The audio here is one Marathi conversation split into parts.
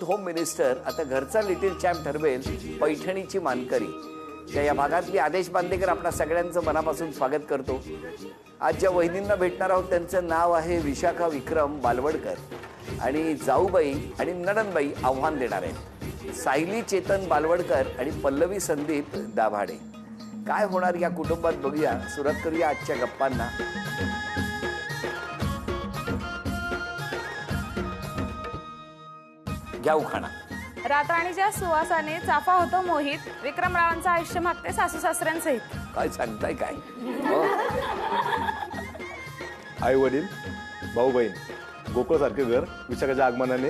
होम मिनिस्टर आता घरचा लिटिल चॅम्प ठरवेल पैठणीची मानकरी. या भागातली आदेश बांदेकर आपल्या सगळ्यांचं मनापासून स्वागत करतो. आज ज्या वहिनींना भेटणार आहोत त्यांचं नाव आहे विशाखा विक्रम बालवडकर आणि जाऊबाई आणि नणंदबाई आव्हान देणार आहेत सायली चेतन बालवडकर आणि पल्लवी संदीप दाभाडे. काय होणार या कुटुंबात बघूया. सुरुवात करूया आजच्या गप्पांना. घ्या उखाणा. रातराणीच्या सुवासाने चाफा होतो मोहित. विक्रमरावांचं आयुष्य मागते सासू सासऱ्यांसहित. काय सांगताय काय? आई वडील भाऊ बहीण गोकुळासारखे घर. विशाखाच्या आगमनाने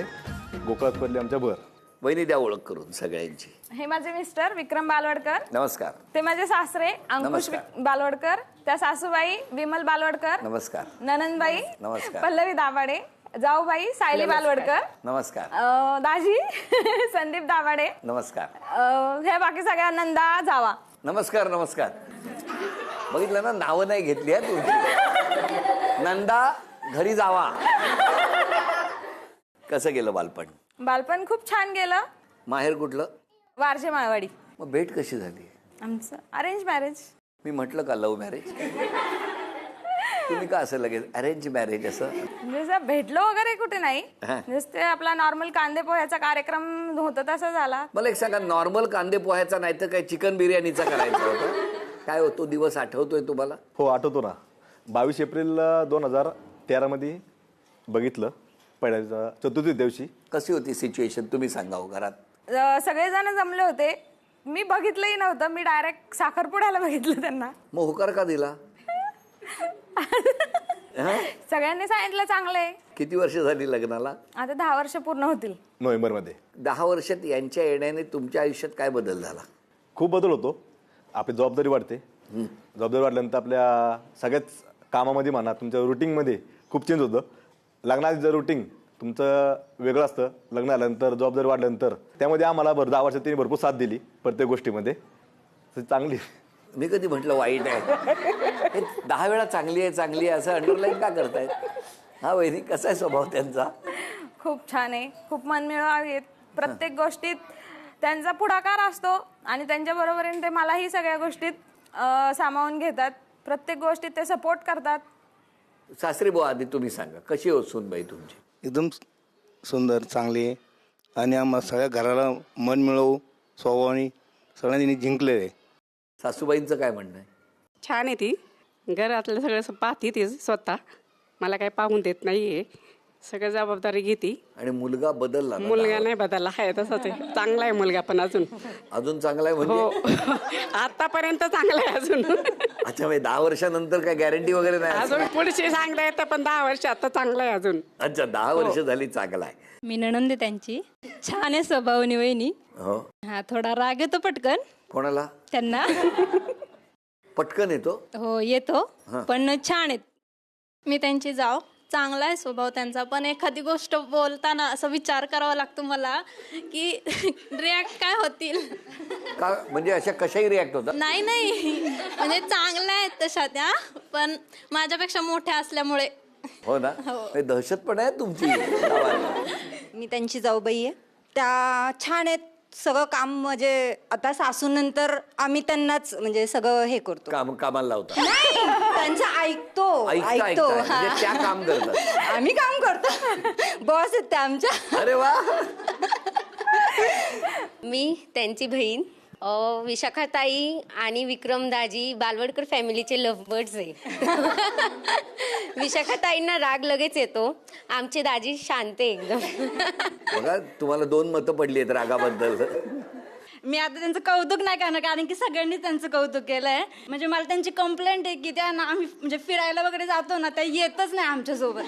गोकुळात पडले आमच्या भर. वहिनी द्या ओळख करून सगळ्यांची. हे माझे मिस्टर विक्रम बालवडकर. नमस्कार. ते माझे सासरे अंकुश बालवडकर. त्या सासूबाई विमल बालवडकर. नमस्कार. ननंदबाई नमस्कार. पल्लवी दाभाडे. जाऊबाई सायली बालवडकर. नमस्कार. दाजी संदीप दाभाडे. नमस्कार. हे बाकी सगळ्या नंदा जावा. नमस्कार. नमस्कार. बघितलं ना, नावं नाही घेतली आहे तुमची. नंदा घरी जावा. कसं गेलं बालपण? बालपण खूप छान गेलं. माहेर कुठलं? वारजे माळवाडी. मग भेट कशी झाली? आमचं अरेंज मॅरेज. मी म्हटलं का लव्ह मॅरेज? तुम्ही का असं लगेच अरेंज मॅरेज असं? म्हणजे भेटलो वगैरे कुठे नाही. नुसते आपला नॉर्मल कांदे पोह्याचा कार्यक्रम होता तसा झाला. मला एक सांगा, नॉर्मल कांदे पोह्याचा नाही तर काय चिकन बिर्याणीचा करायचा होता? काय होतो दिवस आठवतोय तुम्हाला? हो आठवतो ना. 22 एप्रिल 2013 मध्ये बघितलं पहिल्या चतुर्थी दिवशी. कशी होती सिच्युएशन तुम्ही सांगा घरात? सगळेजण जमले होते. मी बघितलंही नव्हतं. मी डायरेक्ट साखरपुड्याला बघितलं त्यांना. मग होकार का दिला? सगळ्यांनी सांगितलं चांगलंय. किती वर्ष झाली लग्नाला? आता 10 वर्ष पूर्ण होतील नोव्हेंबर मध्ये. 10 वर्षात यांच्या येण्याने तुमच्या आयुष्यात काय बदल झाला? खूप बदल होतो. आपली जबाबदारी वाढते. जबाबदारी वाढल्यानंतर आपल्या सगळ्याच कामामध्ये म्हणा, तुमच्या रुटीनमध्ये खूप चेंज होतं. लग्नाचं रुटीन तुमचं वेगळं असतं. लग्न झाल्यानंतर जबाबदारी वाढल्यानंतर त्यामध्ये आम्हाला 10 वर्षात त्यांनी भरपूर साथ दिली प्रत्येक गोष्टीमध्ये. चांगली. मी कधी म्हटलं वाईट आहे? 10 वेळा चांगली आहे चांगली आहे असं अंडरलाईन का करतायत? हा वैरी कसा आहे स्वभाव त्यांचा? खूप छान आहे. खूप मनमिळाव आहेत. प्रत्येक गोष्टीत त्यांचा पुढाकार असतो आणि त्यांच्या बरोबरीने ते मलाही सगळ्या गोष्टीत सामावून घेतात. प्रत्येक गोष्टीत ते सपोर्ट करतात. सासरी बुवा आधी तुम्ही सांगा, कशी हो सूनबाई तुमची? एकदम सुंदर, चांगली आहे आणि आम्हा सगळ्या घराला मन मिळवू स्वभावाने सगळ्यांनी जिंकले आहे. सासूबाईंचं काय म्हणणं आहे? छान आहे ती. घरातलं सगळं पाहते ती स्वतः. मला काही पाहून देत नाहीये. सगळं जबाबदारी घेते. आणि मुलगा बदलला ना? मुलगा नाही बदलला आहे तसाच आहे. चांगला आहे मुलगा पण अजून चांगला आहे म्हणजे? हो. आतापर्यंत चांगला आहे अजून. अच्छा, म्हणजे 10 वर्षानंतर काय गॅरंटी वगैरे नाही? अजून पुढची सांगता येतं पण 10 वर्ष आता चांगलं आहे अजून. अच्छा, 10 वर्ष झाली चांगला आहे. मी नणंद त्यांची. छान आहे स्वभावनी वहिनी. हो. हा थोडा राग येतो पटकन. कोणाला? त्यांना. पटकन येतो? हो येतो पण छान आहेत. मी त्यांची जाव. चांगला आहे स्वभाव त्यांचा. पण एखादी गोष्ट बोलताना असं विचार करावा लागतो मला की रिॲक्ट काय होतील. का म्हणजे अशा कशाही रिॲक्ट होतात? नाही म्हणजे चांगल्या आहेत तशा त्या, पण माझ्यापेक्षा मोठ्या असल्यामुळे. हो ना. दहशत पण आहे तुमची. मी त्यांची जाऊबाई आहे. त्या छान आहेत. सगळं काम म्हणजे आता सासूनंतर आम्ही त्यांनाच म्हणजे सगळं हे करतो. कामाला लावतो? त्यांचं ऐकतो. म्हणजे त्या काम करतात, आम्ही काम करतो. बॉस आहेत त्या आमच्या. अरे वा. मी त्यांची बहीण विशाखाताई आणि विक्रमदाजी बालवडकर फॅमिलीचे लव्हबर्ड्स आहे. विशाखाताईंना राग लगेच येतो. आमचे दाजी शांत आहे एकदम. बघा, तुम्हाला 2 मतं पडली आहेत रागाबद्दल. मी आता त्यांचं कौतुक नाही करणार कारण की सगळ्यांनी त्यांचं कौतुक केलंय. म्हणजे मला त्यांची कंप्लेंट आहे की त्या आम्ही म्हणजे फिरायला वगैरे जातो ना, त्या येतच नाही आमच्यासोबत.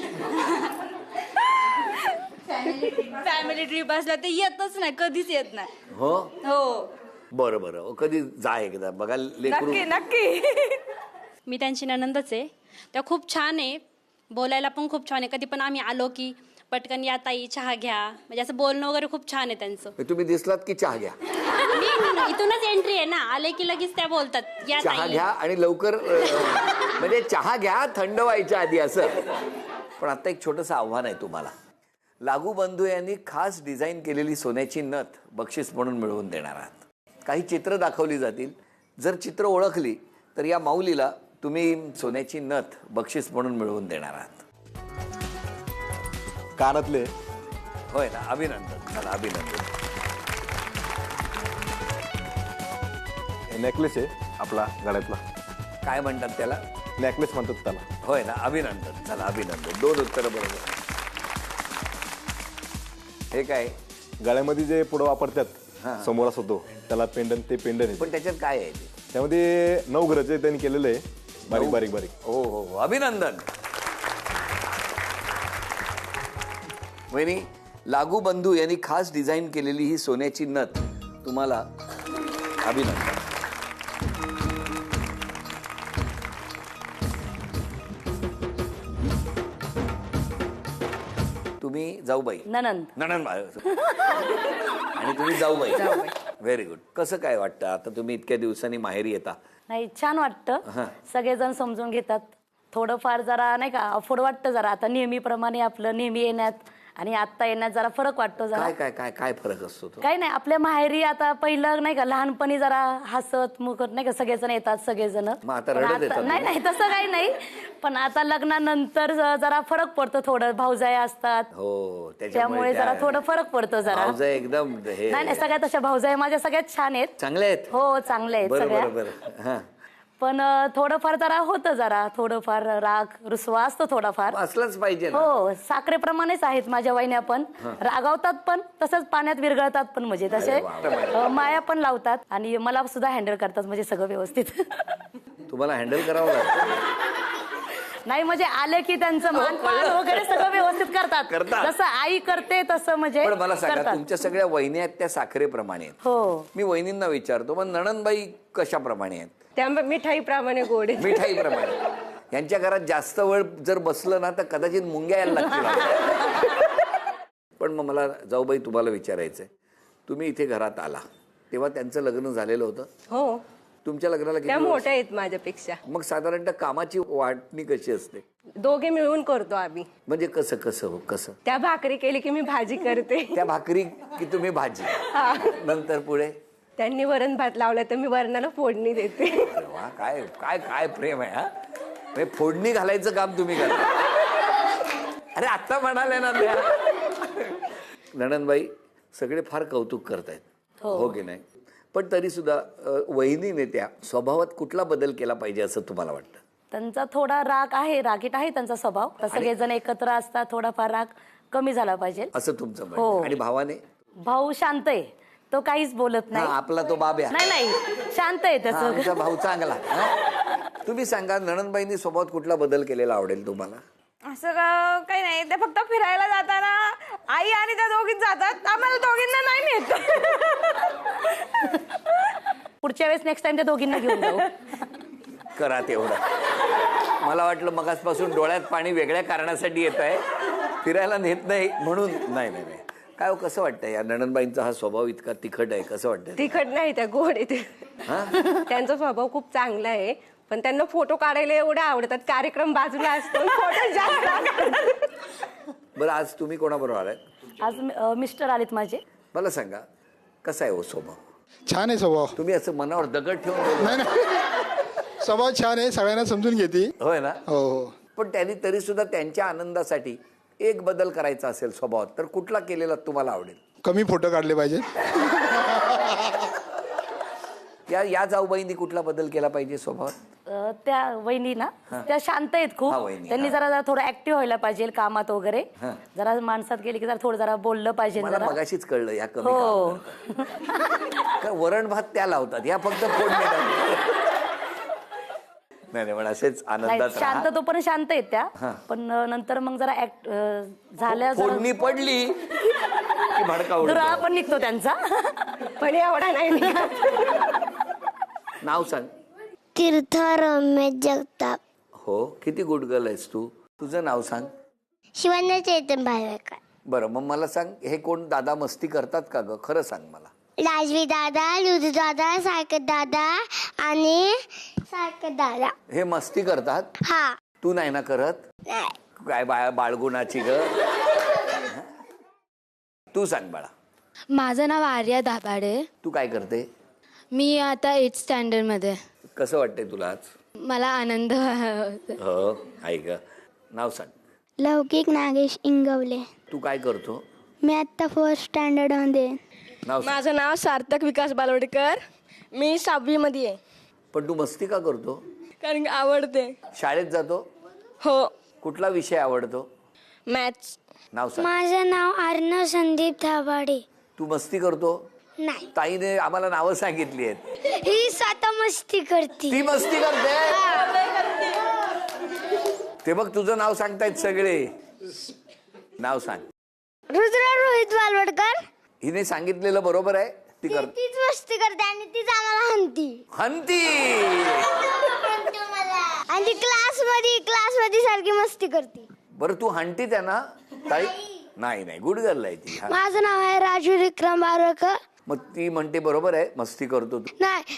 फॅमिली ट्रिप असल्या ते येतच नाही, कधीच येत नाही. हो. बरं कधी जा एकदा बघा लेकरू. नक्की. मी त्यांची नणंदच आहे. त्या खूप छान आहे. बोलायला पण खूप छान आहे. कधी पण आम्ही आलो की पटकन या ताई चहा घ्या. म्हणजे असं बोलणं वगैरे खूप छान आहे त्यांचं. तुम्ही दिसलात की चहा घ्या. इथूनच एंट्री आहे ना, आले की लगेच त्या बोलतात या चहा घ्या आणि लवकर म्हणजे चहा घ्या थंड व्हायच्या आधी असं. पण आता एक छोटंसं आव्हान आहे तुम्हाला. लागू बंधू यांनी खास डिझाईन केलेली सोन्याची नथ बक्षीस म्हणून मिळवून देणार आहात. काही चित्र दाखवली जातील. जर चित्र ओळखली तर या माऊलीला तुम्ही सोन्याची नथ बक्षीस म्हणून मिळवून देणार आहात. कानातले होय ना, अभिनंदन. चला अभिनंदन. नेकलेस आहे आपला गळ्यातला, काय म्हणतात त्याला? नेकलेस म्हणतात त्याला. होय ना, अभिनंदन. चला अभिनंदन. 2 उत्तरं बरोबर. हे काय? गळ्यामध्ये जे पुढं हां. वापरतात समोर असतो त्याला पेंडन, ते पेंडन आहे. पण त्याच्यात काय आहे ते? त्यामध्ये 9 ग्रह त्यांनी केलेलं आहे, बारीक बारीक बारीक. हो हो हो, अभिनंदन. वहिनी, लागू बंधू यांनी खास डिझाईन केलेली ही सोन्याची नथ तुम्हाला अभिनंदन. तुम्ही जाऊबाई, ननंद. ननंद आणि तुम्ही जाऊबाई. Very good. कसं काय वाटतं आता तुम्ही इतक्या दिवसांनी माहेरी येता? नाही, छान वाटतं. सगळेजण समजून घेतात. थोडंफार जरा नाही का अफोड वाटतं जरा, आता नेहमीप्रमाणे आपलं नेहमी येण्यात आणि आता येण्यात जरा फरक वाटतो जरा. काय काय काय काय फरक असतो तो? काही नाही, आपल्या माहेरी आता पहिलं नाही का लहानपणी जरा हसत मुखत नाही का सगळेजण येतात सगळेजण. मग आता रडत येतात? नाही नाही, तसं काही नाही. पण आता लग्नानंतर जरा फरक पडतो थोडं. भाऊजाया असतात. हो, त्यामुळे जरा थोडं फरक पडतो जरा. भाऊजाई एकदम हे नाही नाही, सगळ्यात तशा भाऊजाया माझ्या सगळ्यात छान आहेत. चांगले आहेत. हो, चांगले आहेत बरं सगळ्या. बरं बरं. हां, पण थोडंफार जरा होतं, जरा थोडंफार राग रुसवा असतो थोडाफार. असलंच पाहिजे ना. हो, साखरेप्रमाणेच आहेत माझ्या वहिन्या पण. रागावतात पण तसंच पाण्यात विरघळतात पण, म्हणजे तसे माया पण लावतात आणि मला सुद्धा हँडल करतात म्हणजे सगळं व्यवस्थित. तुम्हाला हँडल करावं लागतं. नाही म्हणजे आले की त्यांचं मानपान वगैरे सगळं व्यवस्थित करतात. जसं आई करते तसं म्हणजे पण मला सांगा, करतात. तुमच्या सगळ्या वहिनी आहेत त्या साखरेप्रमाणे आहेत. हो, मी वहिनींना विचारतो, पण नणंदबाई कशाप्रमाणे आहेत? त्या मिठाईप्रमाणे गोड आहेत. मिठाईप्रमाणे. यांच्या घरात जास्त वेळ जर बसलं ना तर कदाचित मुंग्या यायला लागतील. पण मग मला जाऊबाई तुम्हाला विचारायचंय, तुम्ही इथे घरात आला तेव्हा त्यांचं लग्न झालेलं होतं? हो, तुमच्या लग्नाला त्या किती वर्ष? मोठ्या आहेत माझ्यापेक्षा. मग साधारणतः कामाची वाटणी कशी असते? दोघे मिळून करतो आम्ही. म्हणजे कसं कसं कसं? त्या भाकरी केली की मी भाजी करते. त्या भाकरी की तुम्ही भाजी? नंतर पुढे त्यांनी वरण भात लावला तर मी वरणाला फोडणी देते. वा, काय काय काय प्रेम आहे. हा, म्हणजे फोडणी घालायचं काम तुम्ही करता. अरे आता म्हणाले ना त्या नणंदबाई, सगळे फार कौतुक करतायत, हो की नाही? पण तरी सुद्धा वहिनीने त्या स्वभावात कुठला बदल केला पाहिजे असं तुम्हाला वाटतं? त्यांचा थोडा राग आहे, रागीट आहे त्यांचा स्वभाव. तर सगळेजण एकत्र असतात, थोडाफार राग कमी झाला पाहिजे असं तुमचं म्हणणं. हो. आणि भावाने? भाऊ शांत आहे, तो काहीच बोलत नाही. आपला तो बाब्या. नाही नाही, शांत आहे हा, त्याचं. आमचा भाऊ चांगला. तुम्ही सांगा, नणंदबाईंनी स्वभावात कुठला बदल केलेला आवडेल तुम्हाला? असं काही नाही, ते फक्त फिरायला जाताना आई आणि त्या दोघीच जातात, आम्हाला दोघींना नाही नेत. पुढच्या वेळेस नेक्स्ट टाइम त्या दोघींना घेऊन जाऊ. करा तेवढं. मला वाटलं मगासपासून डोळ्यात पाणी वेगळ्या कारणासाठी येत आहे, फिरायला नेत नाही म्हणून. नाही नाही नाही. काय हो, कसं वाटतंय या नणंदबाईंचा हा स्वभाव इतका तिखट आहे, कसं वाटतंय? तिखट नाही, त्या गोड आहेत. त्यांचा स्वभाव खूप चांगला आहे, पण त्यांना फोटो काढायला एवढं आवडतात. कार्यक्रम बाजूला असतो, फोटो जास्त. बरं, आज तुम्ही कोणाबरोबर आलाय? आज मिस्टर आलेत माझे. मला सांगा, कसा आहे हो स्वभाव? छान आहे स्वभाव. तुम्ही असं मनावर दगड ठेवून बोलता. नाही नाही, स्वभाव छान आहे, सगळ्यांना समजून घेते. होय ना? हो हो. पण त्यांनी तरी सुद्धा त्यांच्या आनंदासाठी एक बदल करायचा असेल स्वभावात तर कुठला केलेला तुम्हाला आवडेल? कमी फोटो काढले पाहिजे. या जाऊबाईंनी कुठला बदल केला पाहिजे स्वभावात? त्या वहिनी ना, त्या शांत आहेत खूप. त्यांनी जरा थोडं ऍक्टिव्ह व्हायला पाहिजे कामात वगैरे. जरा माणसात गेली की जरा थोडं जरा बोललं पाहिजे. मला मगाशीच कळलं या कमी हो. काय वरण भात त्या लावतात, या फक्त फोडणी. नाही पण असेच आनंदात शांत, तो पण शांत आहेत त्या. पण नंतर मग जरा ऍक्ट झाल्या, फोडणी पडली की भडका दुराळा पण निघतो त्यांचा. पण एवढा नाही. नाव सांग. तीर्थ रमेश जगताप. हो, किती गुड गर्ल आहेस तू. तुझं नाव सांग. शिवण्य चैतन भायकर. बरं, मग मला सांग, हे कोण दादा मस्ती करतात का ग? खरं सांग मला. राजवी दादा, लुदू दादा, सायकल दादा आणि सायकल दादा. हे मस्ती करतात? हा. तू नाही ना करत? नाही. काय बाळगुणाची ग. तू सांग बाळा. माझं नाव आर्या दाभाडे. तू काय करते? मी आता 8th स्टँडर्डमध्ये. कसं वाटतंय तुला आज? मला आनंद होतो. हो आहे का? नाव सांग. लौकिक नागेश इंगवले. तू काय करतो? मी आता 4th स्टँडर्डमध्ये. नाव सांग. माझं नाव सार्थक विकास बालवडकर. मी 6वी मध्ये आहे. पण तू मस्ती का करतो? कारण की आवडते. शाळेत जातो? हो. कुठला विषय आवडतो? मॅथ्स. नाव सांग. माझं नाव अर्णव संदीप दाभाडे. तू मस्ती करतो? नाही. ताईने आम्हाला नावं सांगितली आहेत. ही स्वतः मस्ती करते. ती मस्ती करते. ते बघ तुझं नाव सांगतायत सगळे. नाव सांग. रुद्र रोहित बालवडकर. हिने सांगितलेलं बरोबर आहे. ती कर. तीच मस्ती करते आणि तीच आम्हाला हंती. आणि ती क्लासमध्ये सारखी मस्ती करते. बरं तू हंटी त्यांना? ताई नाही गुड गर्ल आहे ती. माझं नाव आहे राजू विक्रम बारकर. मग ती म्हणते बरोबर आहे मस्ती करतो तू. नाही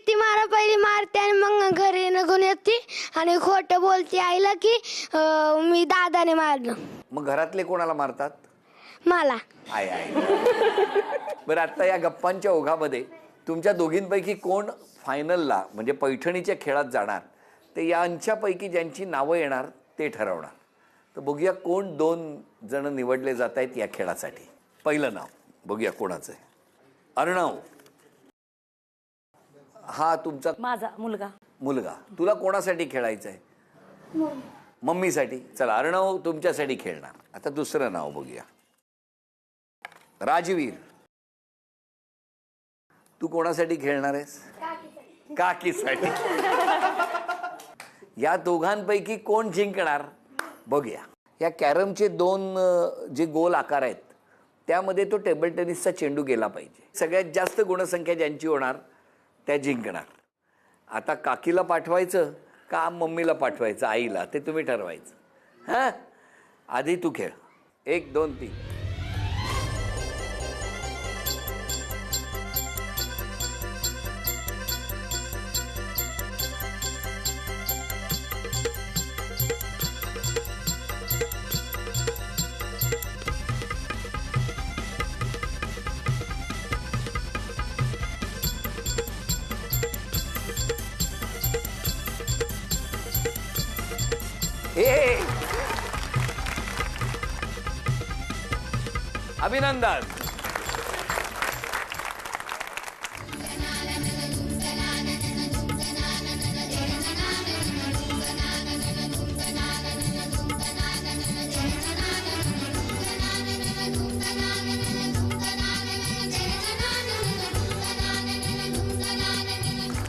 ती मला पहिली मारते आणि मग घरी निघून येते आणि खोटं बोलते आईला की मी दादाने मारलं. मग घरातले कोणाला मारतात? मला. आहे. बरं आता या गप्पांच्या ओघामध्ये तुमच्या दोघींपैकी कोण फायनलला म्हणजे पैठणीच्या खेळात जाणार ते यांच्यापैकी ज्यांची नावं येणार ते ठरवणार. तर बघूया कोण 2 जण निवडले जात आहेत या खेळासाठी. पहिलं नाव बघूया कोणाचं आहे. अर्णव, हा तुमचा माझा मुलगा. तुला कोणासाठी खेळायचं आहे? मम्मीसाठी. चला अर्णव तुमच्यासाठी खेळणार. आता दुसरं नाव बघूया. राजवीर, तू कोणासाठी खेळणार आहेस? काकीसाठी. या दोघांपैकी कोण जिंकणार बघूया. या कॅरमचे 2 जे गोल आकार आहेत त्यामध्ये तो टेबल टेनिसचा चेंडू गेला पाहिजे. सगळ्यात जास्त गुणसंख्या ज्यांची होणार त्या जिंकणार. आता काकीला पाठवायचं का मम्मीला पाठवायचं आईला ते तुम्ही ठरवायचं. हां आधी तू खेळ. 1 2 3. अभिनंदन.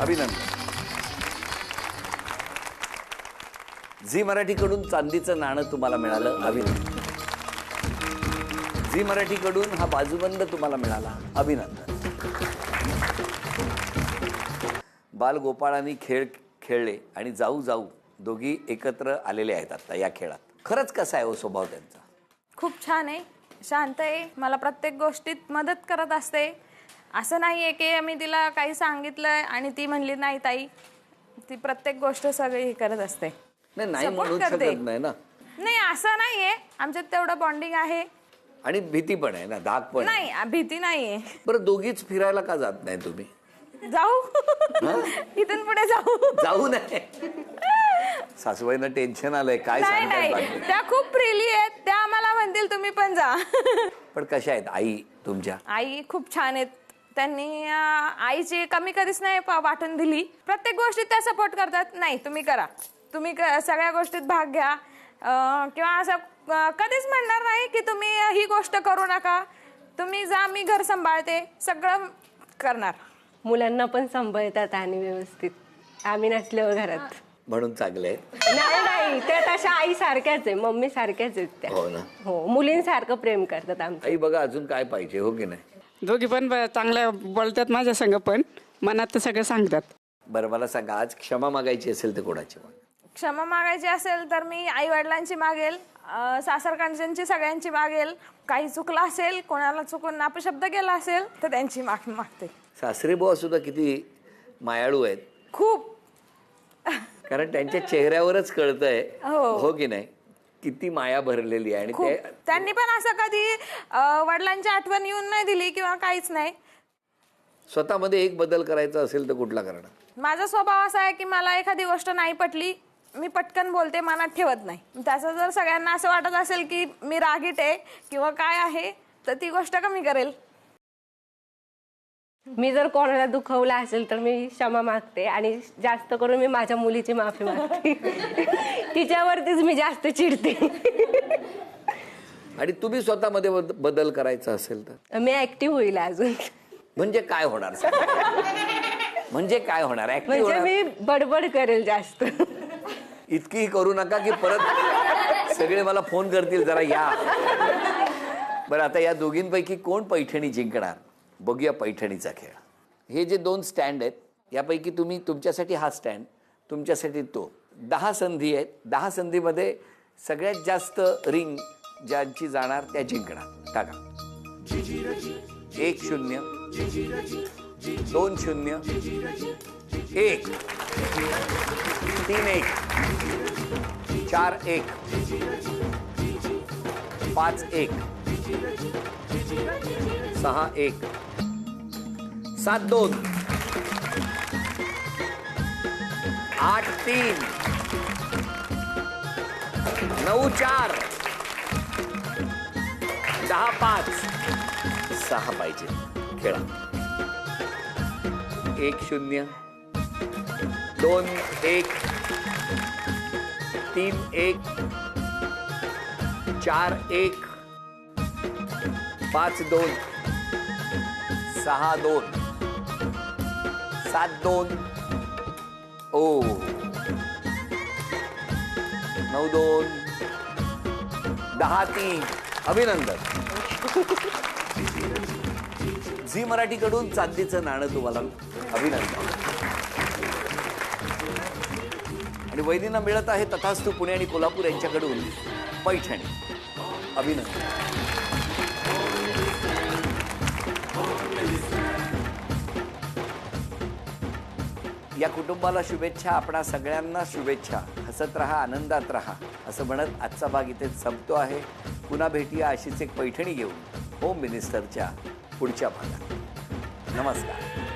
अभिनंदन. झी मराठीकडून चांदीचं नाणं तुम्हाला मिळालं. अभिनंदन. झी मराठीकडून हा बाजूबंद तुम्हाला मिळाला. अभिनंदन. बालगोपाळांनी खेळ खेळले आणि जाऊ जाऊ दोघी एकत्र आलेले आहेत आता या खेळात. खरंच कसा आहे हो स्वभाव त्यांचा? खूप छान आहे, शांत आहे, मला प्रत्येक गोष्टीत मदत करत असते. असं नाही आहे की मी तिला काही सांगितलं आणि ती म्हणली नाही ताई. ती प्रत्येक गोष्ट सगळी हे करत असते. नाही म्हणू शकत नाही ना. नाही असं नाहीये, आमच्यात तेवढं बॉन्डिंग आहे. आणि भीती पण आहे ना, धाक पण नाही. भीती नाहीये. बरं दोघीच फिरायला का जात नाही तुम्ही? जाऊ इथून पुढे जाऊ नये. सासूबाईंना टेन्शन आलंय काय नाही. त्या खूप फ्रीली आहेत. त्या आम्हाला म्हणतील तुम्ही पण जा. पण कशा आहेत आई तुमच्या? आई खूप छान आहेत. त्यांनी आईची कमी कधीच नाही वाटून दिली. प्रत्येक गोष्टीत त्या सपोर्ट करतात. नाही तुम्ही करा, तुम्ही सगळ्या गोष्टीत भाग घ्या किंवा असं कधीच म्हणणार नाही की तुम्ही ही गोष्ट करू नका, तुम्ही जा, मी घर सांभाळते, सगळं करणार. मुलांना पण सांभाळतात आणि व्यवस्थित. आम्ही नसल्यावर घरात म्हणून चांगले. नाही त्या तशा आई सारख्याच आहे, मम्मी सारख्याच आहेत त्या. हो ना. हो मुलींसारखं प्रेम करतात आमच्या. आई बघा अजून काय पाहिजे हो की नाही? दोघी पण चांगल्या बोलतात माझ्या संग, पण मनात तर सगळं सांगतात. बरं मला सांगा, आज क्षमा मागायची असेल तर कोणाची? क्षमा मागायची असेल तर मी आई वडिलांची मागेल, सासरकांची सगळ्यांची मागेल. काही चुकलं असेल, कोणाला चुकून अपशब्द केला असेल तर त्यांची माफी मागते. सासरे बुवा सुद्धा किती मायाळू आहेत खूप. कारण त्यांच्या चेहऱ्यावरच कळतंय हो की नाही किती माया भरलेली आहे. आणि खूप. ते त्यांनी पण असं कधी वडिलांची आठवण येऊन नाही दिली किंवा काहीच नाही. स्वतःमध्ये एक बदल करायचा असेल तर कुठला करणार? माझा स्वभाव असा आहे की मला एखादी गोष्ट नाही पटली, मी पटकन बोलते, मनात ठेवत नाही. त्याचं जर सगळ्यांना असं वाटत असेल की मी रागीट आहे किंवा काय आहे तर ती गोष्ट कमी करेल. मी जर कोणाला दुखवलं असेल तर मी क्षमा मागते आणि जास्त करून मी माझ्या मुलीची माफी मागते. तिच्यावरतीच मी जास्त चिडते. आणि तुम्ही स्वतःमध्ये बदल करायचा असेल तर? मी ऍक्टिव्ह होईल अजून. म्हणजे काय होणार? म्हणजे काय होणार? म्हणजे मी बडबड करेल जास्त. इतकी करू नका की परत सगळे मला फोन करतील जरा या. बरं, आता या दोघींपैकी कोण पैठणी जिंकणार? बघूया पैठणीचा खेळ. हे जे 2 स्टँड आहेत यापैकी तुम्ही, तुमच्यासाठी हा स्टँड, तुमच्यासाठी तो. 10 संधी आहेत. 10 संधीमध्ये सगळ्यात जास्त रिंग ज्यांची जाणार त्या जिंकणार. टाका. 1-0, 2-0, 1, 3-1, 4-1, 5-1, 6-1, 7-2, 8-3, 9-4, 10-5, 6 पाहिजे. खेळा. 1-0, 2-1, 3-1, 4-1, 5-2, 6-2, 7-2, 9-2, 10-3. अभिनंदन. झी मराठीकडून चांदीचं नाणं तुम्हाला. अभिनंदन. आणि वैदींना मिळत आहे तथास्तु पुणे आणि कोल्हापूर यांच्याकडून पैठणी. अभिनंदन. या कुटुंबाला शुभेच्छा. आपणा सगळ्यांना शुभेच्छा. हसत राहा, आनंदात राहा असं म्हणत आजचा भाग इथेच संपतो आहे. पुन्हा भेटूया अशीच एक पैठणी घेऊन होम मिनिस्टरच्या पुढच्या भागात. नमस्कार.